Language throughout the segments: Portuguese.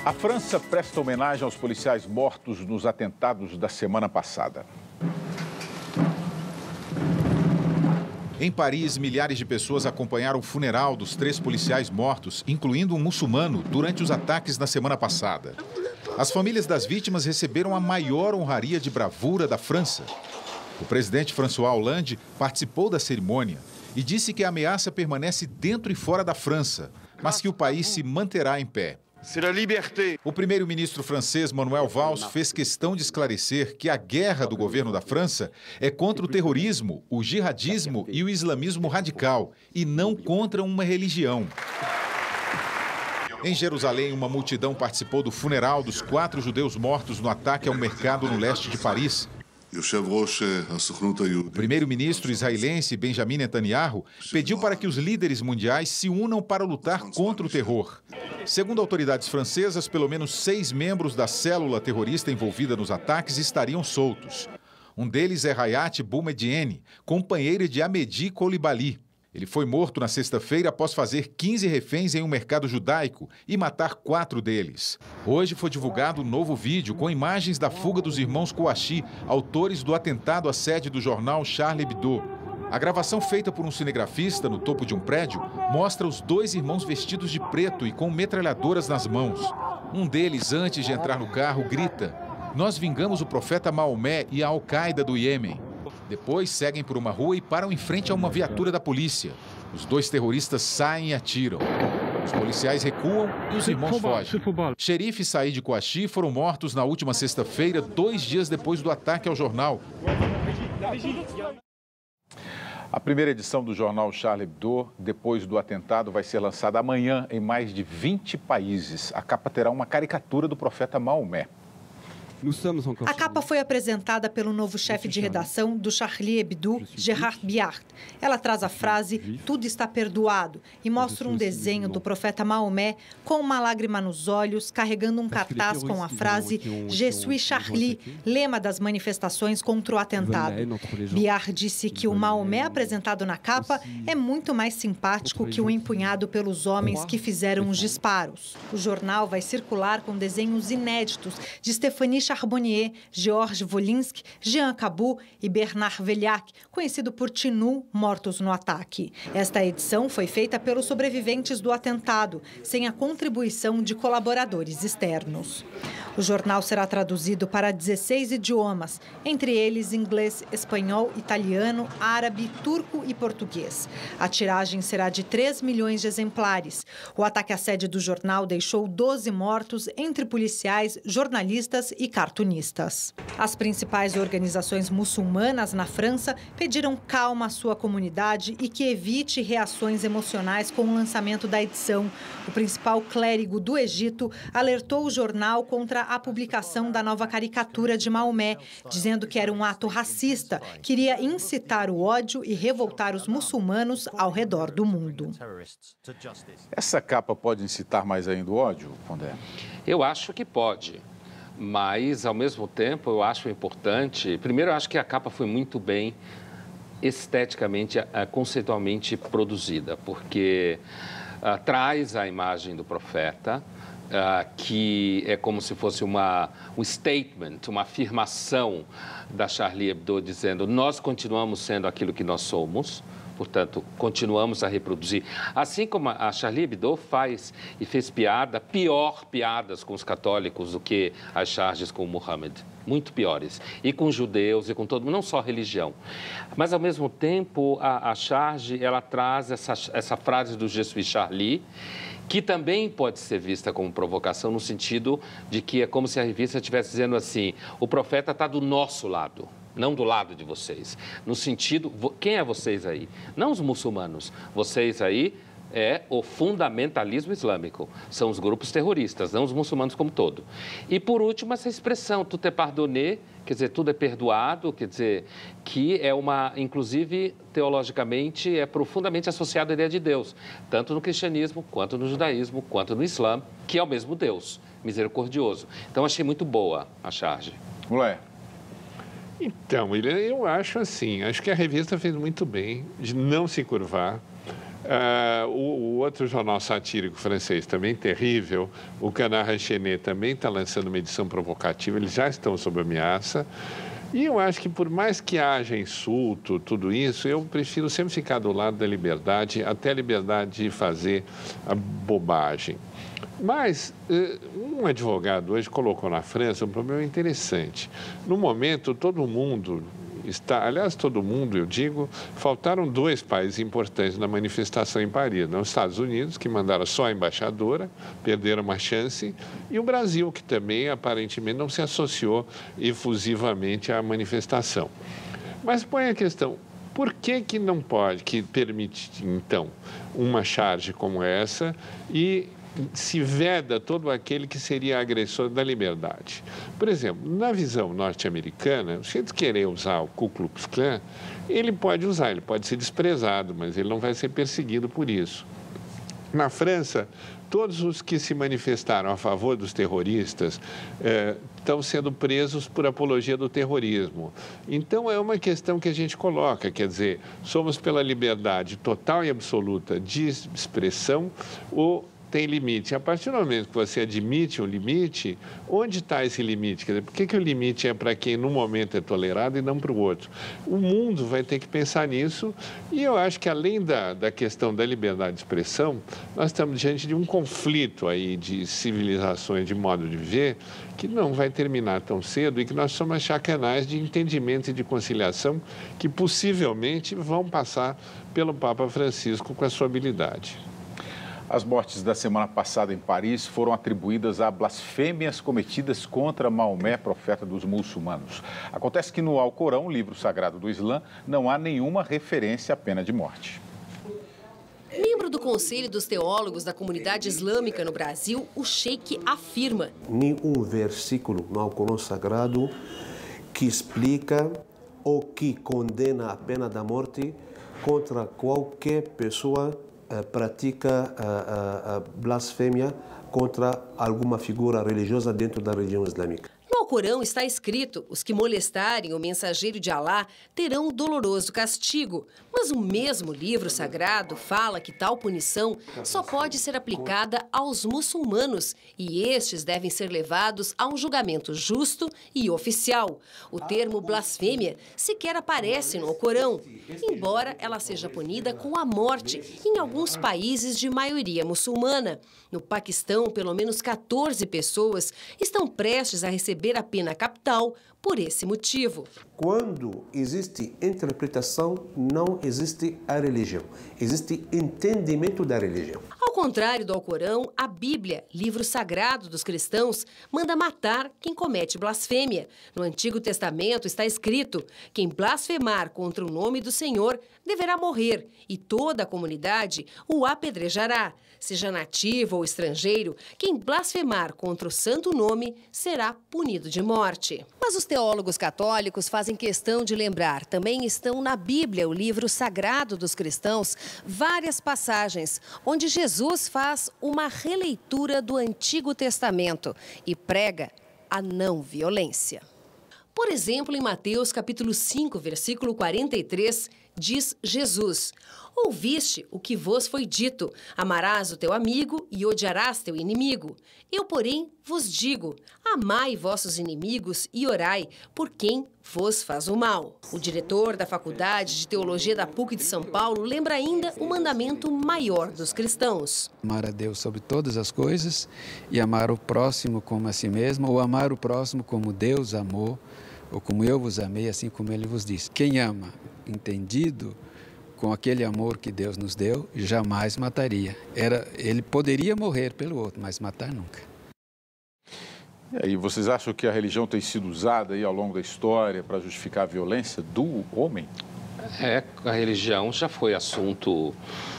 A França presta homenagem aos policiais mortos nos atentados da semana passada. Em Paris, milhares de pessoas acompanharam o funeral dos 3 policiais mortos, incluindo um muçulmano, durante os ataques na semana passada. As famílias das vítimas receberam a maior honraria de bravura da França. O presidente François Hollande participou da cerimônia e disse que a ameaça permanece dentro e fora da França, mas que o país se manterá em pé. O primeiro-ministro francês Manuel Valls fez questão de esclarecer que a guerra do governo da França é contra o terrorismo, o jihadismo e o islamismo radical, e não contra uma religião. Em Jerusalém, uma multidão participou do funeral dos 4 judeus mortos no ataque a um mercado no leste de Paris. O primeiro-ministro israelense Benjamin Netanyahu pediu para que os líderes mundiais se unam para lutar contra o terror. Segundo autoridades francesas, pelo menos 6 membros da célula terrorista envolvida nos ataques estariam soltos. Um deles é Hayat Boumediene, companheiro de Ahmedi Coulibaly. Ele foi morto na sexta-feira após fazer 15 reféns em um mercado judaico e matar 4 deles. Hoje foi divulgado um novo vídeo com imagens da fuga dos irmãos Kouachi, autores do atentado à sede do jornal Charlie Hebdo. A gravação feita por um cinegrafista no topo de um prédio mostra os 2 irmãos vestidos de preto e com metralhadoras nas mãos. Um deles, antes de entrar no carro, grita: "Nós vingamos o profeta Maomé e a Al-Qaeda do Iêmen." Depois seguem por uma rua e param em frente a uma viatura da polícia. Os 2 terroristas saem e atiram. Os policiais recuam e os irmãos fogem. Xerife e Said Kouachi foram mortos na última sexta-feira, 2 dias depois do ataque ao jornal. A primeira edição do jornal Charlie Hebdo, depois do atentado, vai ser lançada amanhã em mais de 20 países. A capa terá uma caricatura do profeta Maomé. A capa foi apresentada pelo novo chefe de redação do Charlie Hebdo, Gérard Biard. Ela traz a frase "Tudo está perdoado" e mostra um desenho do profeta Maomé com uma lágrima nos olhos, carregando um cartaz com a frase "Je suis Charlie", lema das manifestações contra o atentado. Biard disse que o Maomé apresentado na capa é muito mais simpático que o empunhado pelos homens que fizeram os disparos. O jornal vai circular com desenhos inéditos de Stéphanie Charbonnier, Georges Wolinski, Jean Cabou e Bernard Velhac, conhecido por Tinu, mortos no ataque. Esta edição foi feita pelos sobreviventes do atentado, sem a contribuição de colaboradores externos. O jornal será traduzido para 16 idiomas, entre eles inglês, espanhol, italiano, árabe, turco e português. A tiragem será de 3 milhões de exemplares. O ataque à sede do jornal deixou 12 mortos entre policiais, jornalistas e cartunistas. As principais organizações muçulmanas na França pediram calma à sua comunidade e que evite reações emocionais com o lançamento da edição. O principal clérigo do Egito alertou o jornal contra a publicação da nova caricatura de Maomé, dizendo que era um ato racista, que iria incitar o ódio e revoltar os muçulmanos ao redor do mundo. Essa capa pode incitar mais ainda o ódio, Pondé? Eu acho que pode. Mas, ao mesmo tempo, eu acho importante... Primeiro, eu acho que a capa foi muito bem esteticamente, conceitualmente produzida, porque traz a imagem do profeta, que é como se fosse um statement, uma afirmação da Charlie Hebdo dizendo: nós continuamos sendo aquilo que nós somos. Portanto, continuamos a reproduzir. Assim como a Charlie Hebdo faz e fez piadas com os católicos do que as charges com o Muhammad. Muito piores. E com judeus e com todo mundo, não só religião. Mas, ao mesmo tempo, a charge, ela traz essa frase do Je suis Charlie, que também pode ser vista como provocação, no sentido de que é como se a revista estivesse dizendo assim: o profeta está do nosso lado. Não do lado de vocês. No sentido, quem é vocês aí? Não os muçulmanos. Vocês aí é o fundamentalismo islâmico. São os grupos terroristas, não os muçulmanos como todo. E, por último, essa expressão, tout est pardonné, quer dizer, tudo é perdoado, quer dizer, que é inclusive, teologicamente, é profundamente associada à ideia de Deus, tanto no cristianismo, quanto no judaísmo, quanto no islã, que é o mesmo Deus, misericordioso. Então, achei muito boa a charge. Mulher. Então, eu acho assim, acho que a revista fez muito bem de não se curvar O outro jornal satírico francês também terrível, o Canard Enchaîné também está lançando uma edição provocativa, eles já estão sob ameaça. E eu acho que por mais que haja insulto, tudo isso, eu prefiro sempre ficar do lado da liberdade, até a liberdade de fazer a bobagem. Mas um advogado hoje colocou na França um problema interessante. No momento, todo mundo está, aliás, todo mundo, eu digo, faltaram 2 países importantes na manifestação em Paris, né? Os Estados Unidos, que mandaram só a embaixadora, perderam uma chance, e o Brasil, que também, aparentemente, não se associou efusivamente à manifestação. Mas põe a questão, por que não pode, que permite, então, uma charge como essa e se veda todo aquele que seria agressor da liberdade? Por exemplo, na visão norte-americana, se ele querer usar o Ku Klux Klan, ele pode usar, ele pode ser desprezado, mas ele não vai ser perseguido por isso. Na França, todos os que se manifestaram a favor dos terroristas estão sendo presos por apologia do terrorismo. Então, é uma questão que a gente coloca, quer dizer, somos pela liberdade total e absoluta de expressão ou tem limite. A partir do momento que você admite um limite, onde está esse limite? Quer dizer, por que o limite é para quem no momento é tolerado e não para o outro? O mundo vai ter que pensar nisso e eu acho que além da questão da liberdade de expressão, nós estamos diante de um conflito aí de civilizações, de modo de viver, que não vai terminar tão cedo e que nós somos chacanais de entendimento e de conciliação que possivelmente vão passar pelo Papa Francisco com a sua habilidade. As mortes da semana passada em Paris foram atribuídas a blasfêmias cometidas contra Maomé, profeta dos muçulmanos. Acontece que no Alcorão, livro sagrado do Islã, não há nenhuma referência à pena de morte. Membro do Conselho dos Teólogos da Comunidade Islâmica no Brasil, o Sheik afirma: nenhum versículo no Alcorão Sagrado que explica ou que condena a pena da morte contra qualquer pessoa pratica a blasfêmia contra alguma figura religiosa dentro da religião islâmica. No Alcorão está escrito: os que molestarem o mensageiro de Alá terão um doloroso castigo. Mas o mesmo livro sagrado fala que tal punição só pode ser aplicada aos muçulmanos e estes devem ser levados a um julgamento justo e oficial. O termo blasfêmia sequer aparece no Alcorão, embora ela seja punida com a morte em alguns países de maioria muçulmana. No Paquistão, pelo menos 14 pessoas estão prestes a receber a pena capital por esse motivo. Quando existe interpretação, não existe a religião. Existe entendimento da religião. Ao contrário do Alcorão, a Bíblia, livro sagrado dos cristãos, manda matar quem comete blasfêmia. No Antigo Testamento está escrito: quem blasfemar contra o nome do Senhor deverá morrer e toda a comunidade o apedrejará. Seja nativo ou estrangeiro, quem blasfemar contra o santo nome será punido de morte. Mas os teólogos católicos fazem questão de lembrar, também estão na Bíblia, o livro sagrado dos cristãos, várias passagens onde Jesus faz uma releitura do Antigo Testamento e prega a não violência. Por exemplo, em Mateus capítulo 5, versículo 43, diz Jesus: ouviste o que vos foi dito, amarás o teu amigo e odiarás teu inimigo. Eu, porém, vos digo, amai vossos inimigos e orai por quem vos faz o mal. O diretor da Faculdade de Teologia da PUC de São Paulo lembra ainda o mandamento maior dos cristãos: amar a Deus sobre todas as coisas e amar o próximo como a si mesmo, ou amar o próximo como Deus amou, ou como eu vos amei, assim como ele vos disse. Quem ama, entendido com aquele amor que Deus nos deu, jamais mataria. Ele poderia morrer pelo outro, mas matar nunca. E aí, vocês acham que a religião tem sido usada aí ao longo da história para justificar a violência do homem? A religião já foi assunto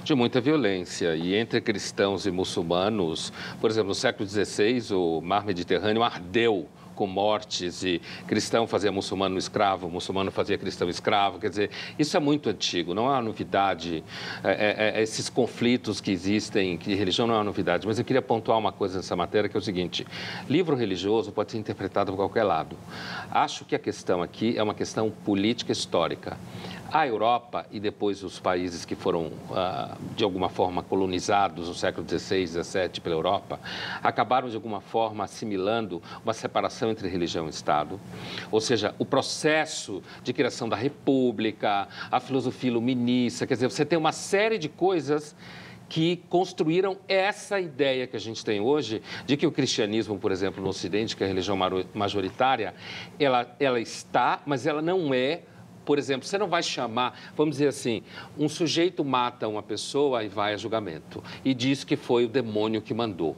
de muita violência e entre cristãos e muçulmanos, por exemplo, no século XVI, o mar Mediterrâneo ardeu com mortes e cristão fazia muçulmano escravo, muçulmano fazia cristão escravo. Quer dizer, isso é muito antigo, não é uma novidade. Esses conflitos que existem, que religião não é uma novidade. Mas eu queria pontuar uma coisa nessa matéria, que é o seguinte: livro religioso pode ser interpretado por qualquer lado. Acho que a questão aqui é uma questão política histórica. A Europa e depois os países que foram, de alguma forma, colonizados no século XVI, XVII pela Europa, acabaram, de alguma forma, assimilando uma separação entre religião e Estado. Ou seja, o processo de criação da República, a filosofia iluminista, quer dizer, você tem uma série de coisas que construíram essa ideia que a gente tem hoje de que o cristianismo, por exemplo, no Ocidente, que é a religião majoritária, ela está, mas ela não é. Por exemplo, você não vai chamar, vamos dizer assim, um sujeito mata uma pessoa e vai a julgamento e diz que foi o demônio que mandou.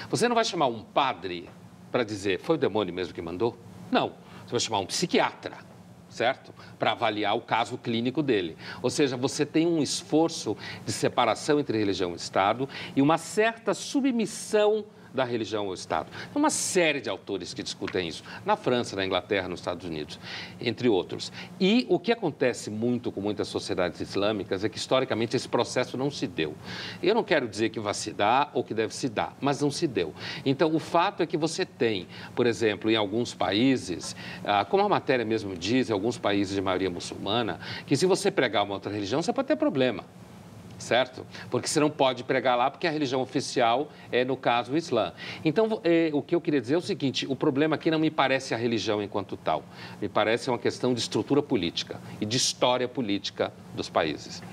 Você não vai chamar um padre para dizer, foi o demônio mesmo que mandou? Não. Você vai chamar um psiquiatra, certo? Para avaliar o caso clínico dele. Ou seja, você tem um esforço de separação entre religião e Estado e uma certa submissão da religião ao Estado. Tem uma série de autores que discutem isso, na França, na Inglaterra, nos Estados Unidos, entre outros. E o que acontece muito com muitas sociedades islâmicas é que, historicamente, esse processo não se deu. Eu não quero dizer que vai se dar ou que deve se dar, mas não se deu. Então, o fato é que você tem, por exemplo, em alguns países, como a matéria mesmo diz, em alguns países de maioria muçulmana, que se você pregar uma outra religião, você pode ter problema. Certo? Porque você não pode pregar lá porque a religião oficial é, no caso, o Islã. Então, o que eu queria dizer é o seguinte, o problema aqui não me parece a religião enquanto tal. Me parece uma questão de estrutura política e de história política dos países.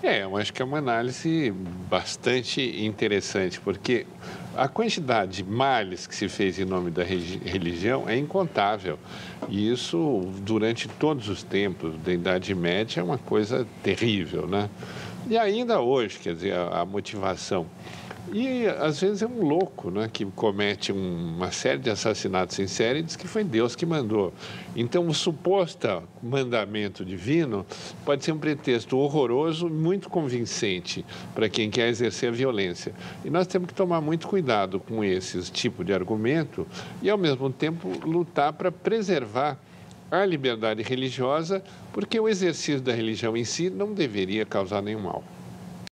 Eu acho que é uma análise bastante interessante, porque a quantidade de males que se fez em nome da religião é incontável. E isso, durante todos os tempos da Idade Média, é uma coisa terrível, né? E ainda hoje, quer dizer, a motivação. E, às vezes, é um louco, né, que comete uma série de assassinatos em série e diz que foi Deus que mandou. Então, o suposto mandamento divino pode ser um pretexto horroroso e muito convincente para quem quer exercer a violência. E nós temos que tomar muito cuidado com esse tipo de argumento e, ao mesmo tempo, lutar para preservar a liberdade religiosa, porque o exercício da religião em si não deveria causar nenhum mal.